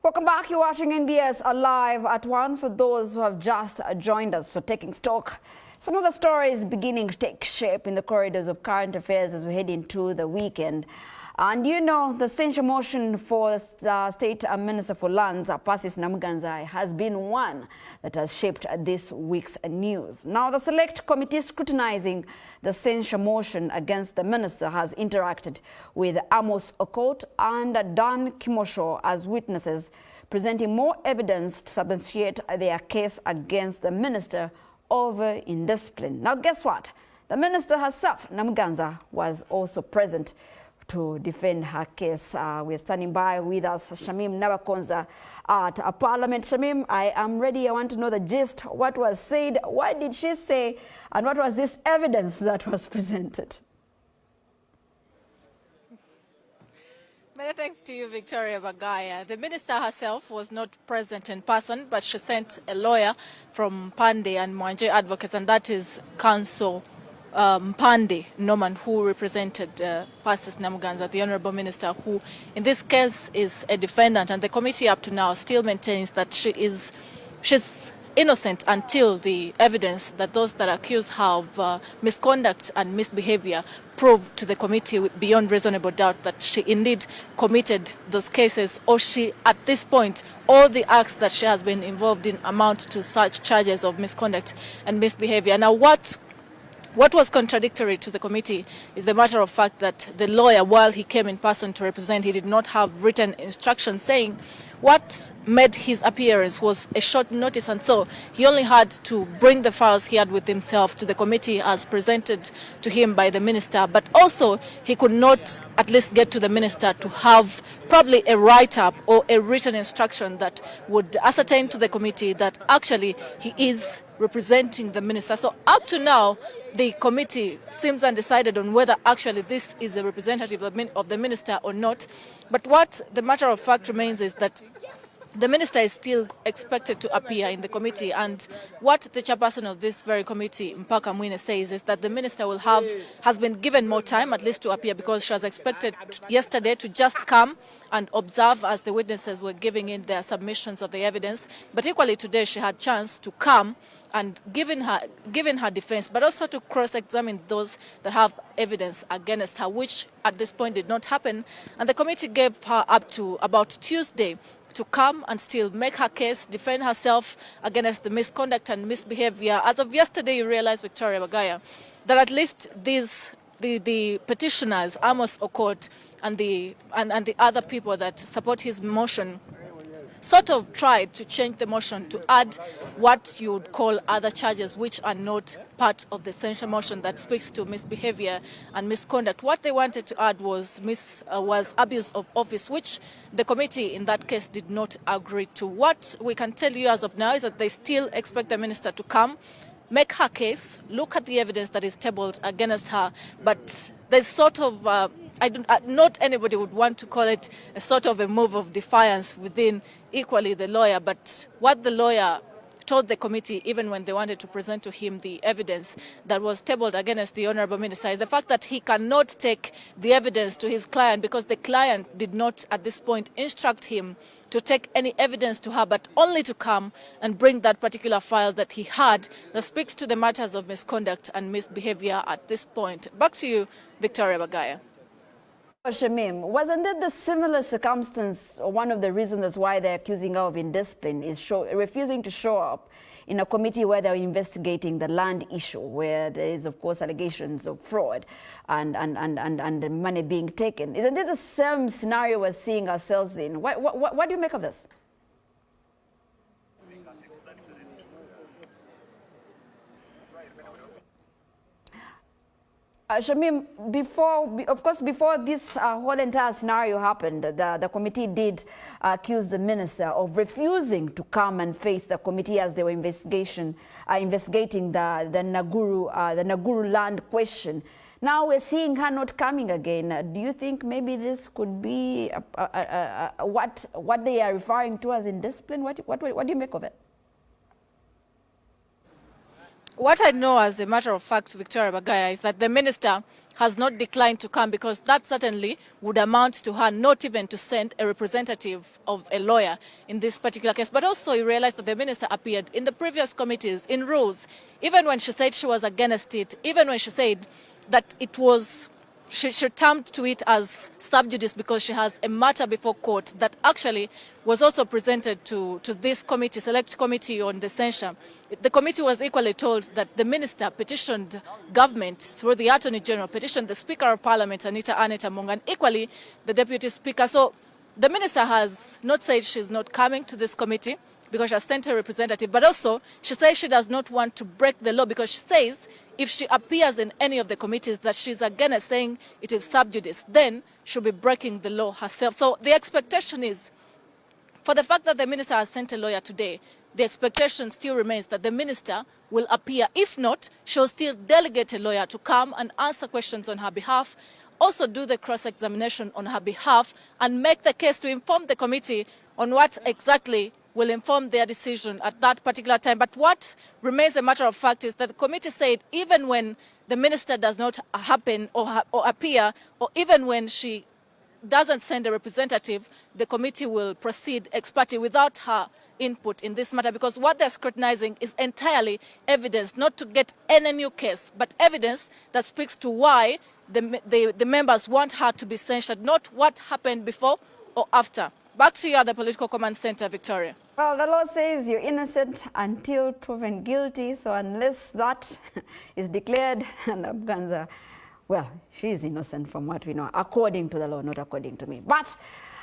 Welcome back. You're watching NBS Alive at 1 for those who have just joined us for taking stock. Some of the stories beginning to take shape in the corridors of current affairs as we head into the weekend. And you know, the censure motion for the State Minister for Lands, Persis Namuganza, has been one that has shaped this week's news. Now, the Select Committee scrutinizing the censure motion against the minister has interacted with Amos Okot and Dan Kimosho as witnesses, presenting more evidence to substantiate their case against the minister over indiscipline. Now, guess what? The minister herself, Namuganza, was also present to defend her case. We're standing by with us, Shamim Nabakonza at Parliament. Shamim, I am ready. I want to know the gist. What was said? What did she say? And what was this evidence that was presented? Many thanks to you, Victoria Bagaya. The minister herself was not present in person, but she sent a lawyer from Pande and Mwanje Advocates, and that is Counsel Pande Norman, who represented Persis Namuganza, the Honourable Minister, who in this case is a defendant, and the committee up to now still maintains that she's innocent until the evidence that those that accuse her of misconduct and misbehavior prove to the committee beyond reasonable doubt that she indeed committed those cases, or she, at this point, all the acts that she has been involved in amount to such charges of misconduct and misbehavior. Now, what was contradictory to the committee is the matter of fact that the lawyer, while he came in person to represent, he did not have written instructions saying what made his appearance was a short notice, and so he only had to bring the files he had with himself to the committee as presented to him by the minister, but also he could not at least get to the minister to have probably a write-up or a written instruction that would ascertain to the committee that actually he is representing the minister. So up to now, the committee seems undecided on whether actually this is a representative of the minister or not. But what the matter of fact remains is that the minister is still expected to appear in the committee, and what the chairperson of this very committee, Mpaka Mwine, says is that the minister has been given more time at least to appear, because she was expected yesterday to just come and observe as the witnesses were giving in their submissions of the evidence. But equally today she had chance to come and given her defense, but also to cross-examine those that have evidence against her, which at this point did not happen. And the committee gave her up to about Tuesday to come and still make her case, defend herself against the misconduct and misbehavior. As of yesterday, you realize, Victoria Bagaya, that at least the petitioners, Amos Okot and the other people that support his motion, sort of tried to change the motion to add what you would call other charges which are not part of the censure motion that speaks to misbehavior and misconduct. What they wanted to add was abuse of office, which the committee in that case did not agree to. What we can tell you as of now is that they still expect the minister to come, make her case, look at the evidence that is tabled against her, but there's sort of not anybody would want to call it a sort of a move of defiance within equally the lawyer, but what the lawyer told the committee, even when they wanted to present to him the evidence that was tabled against the Honourable Minister, is the fact that he cannot take the evidence to his client because the client did not at this point instruct him to take any evidence to her, but only to come and bring that particular file that he had that speaks to the matters of misconduct and misbehavior at this point. Back to you, Victoria Bagaya. Shamim, wasn't it the similar circumstance, or one of the reasons why they're accusing her of indiscipline is refusing to show up in a committee where they're investigating the land issue, where there is, of course, allegations of fraud and money being taken? Isn't it the same scenario we're seeing ourselves in? What do you make of this? Shamim, before this whole entire scenario happened, the committee did accuse the minister of refusing to come and face the committee as they were investigating the Naguru land question. Now we're seeing her not coming again. Do you think maybe this could be what they are referring to as indiscipline? What do you make of it? What I know as a matter of fact, Victoria Bagaya, is that the minister has not declined to come because that certainly would amount to her not even to send a representative of a lawyer in this particular case. But also you realize that the minister appeared in the previous committees, in rules, even when she said she was against it, even when she said that it was, she termed to it as sub judice because she has a matter before court that actually was also presented to this committee, select committee on the censure. The committee was equally told that the minister petitioned government through the Attorney General, petitioned the Speaker of Parliament, Anita Amunga, and equally the Deputy Speaker. So the minister has not said she's not coming to this committee because she has sent a representative, but also she says she does not want to break the law because she says if she appears in any of the committees that she's against saying it is sub judice, then she'll be breaking the law herself. So the expectation is, for the fact that the minister has sent a lawyer today, the expectation still remains that the minister will appear. If not, she'll still delegate a lawyer to come and answer questions on her behalf, also do the cross-examination on her behalf, and make the case to inform the committee on what exactly will inform their decision at that particular time. But what remains a matter of fact is that the committee said even when the minister does not happen or appear, or even when she doesn't send a representative, the committee will proceed ex parte without her input in this matter, because what they're scrutinizing is entirely evidence, not to get any new case, but evidence that speaks to why the members want her to be censured, not what happened before or after. Back to you at the Political Command Center, Victoria. Well, the law says you're innocent until proven guilty, so unless that is declared, and Afghans well, she is innocent from what we know, according to the law, not according to me. But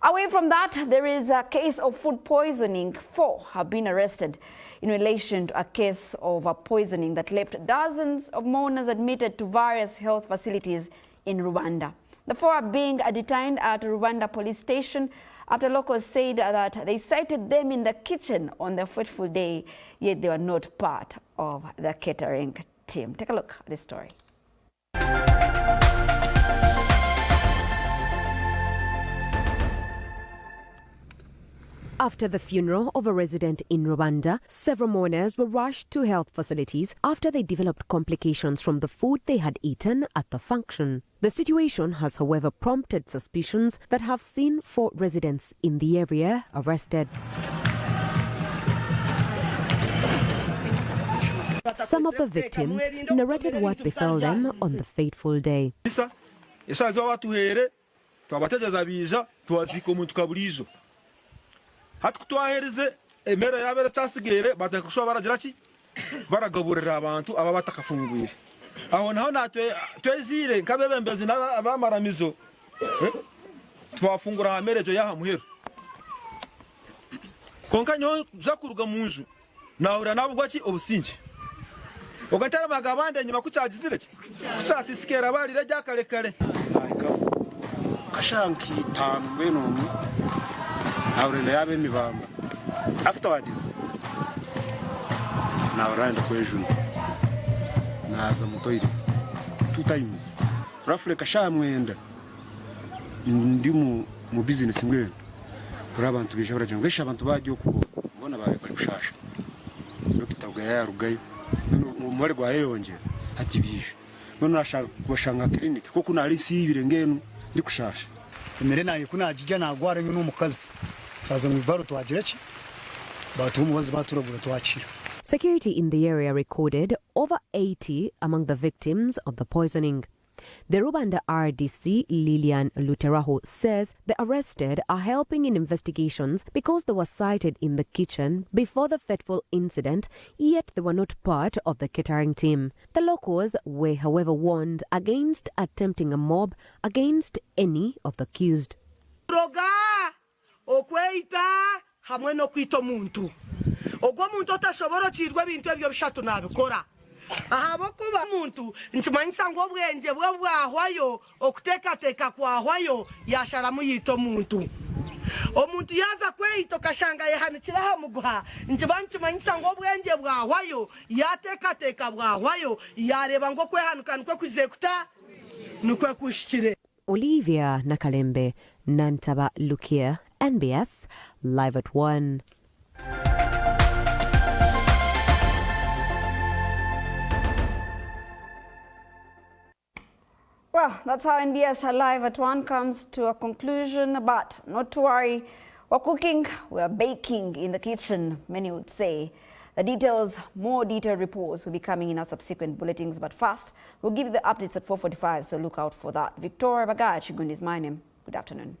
away from that, there is a case of food poisoning. 4 have been arrested in relation to a case of poisoning that left dozens of mourners admitted to various health facilities in Rwanda. The 4 are being detained at Rwanda police station after locals said that they sighted them in the kitchen on their fateful day, yet they were not part of the catering team. Take a look at this story. After the funeral of a resident in Rwanda, several mourners were rushed to health facilities after they developed complications from the food they had eaten at the function. The situation has, however, prompted suspicions that have seen 4 residents in the area arrested. Some of the victims narrated what befell them on the fateful day. Hatutwahereze emera yabera cyasigere batakusho baragiraki baragaburira abantu aba batakafungwire aho naho natwe twezire nkabebembezi n'abamaramizo twafungura amerejo yaha muhero konkanyo zakuruga munju naura nabugwaki obusinje ogatara bagabande nyuma kucyagizire kucyasisikera bari rajya kare kare kashanki 5 benomu naurenda yabe mibamba afterwards naurenda kwejuni naza mutoire 2 times roughly kashamwenda ndi mu business ngwe kuri abantu bishobora cyangwa ngesha abantu bagiye kubona bari kushasha dokitagwa yarugayo umwari gwa yonje ati bije none nashaka kubashanga clinic kuko nari sibire ngenu ndi kushasha imere naye kunajija nagwara nyu n'umukazi saza mu baro twagiraki batumubaza baturagura twakira. Security in the area recorded over 80 among the victims of the poisoning. The Rwanda RDC, Lilian Luteraho, says the arrested are helping in investigations because they were sighted in the kitchen before the fateful incident, yet they were not part of the catering team. The locals were, however, warned against attempting a mob against any of the accused. Hamwe no kwita muntu ogwo muntu otashobora kirwa bintu ebyo bishatu nabikora ahabo kuba muntu nchimanyisa ngo obwenje bwo bwahwayo okuteka kwahwayo yashara muyito muntu omuntu yaza kweito kashanga yehanikira hamuguha nchimanyisa ngo obwenje bwahwayo yateka bwahwayo yareba ngo kwehanukanukwe kuzekuta nukwe kushikire. Olivia Nakalembe, Nantaba Lukia, NBS, live at 1. Well, that's how NBS Live at 1 comes to a conclusion, but not to worry. We're cooking, we're baking in the kitchen, many would say. The details, more detailed reports will be coming in our subsequent bulletins, but first, we'll give you the updates at 4:45, so look out for that. Victoria Bagai Chigundi is my name. Good afternoon.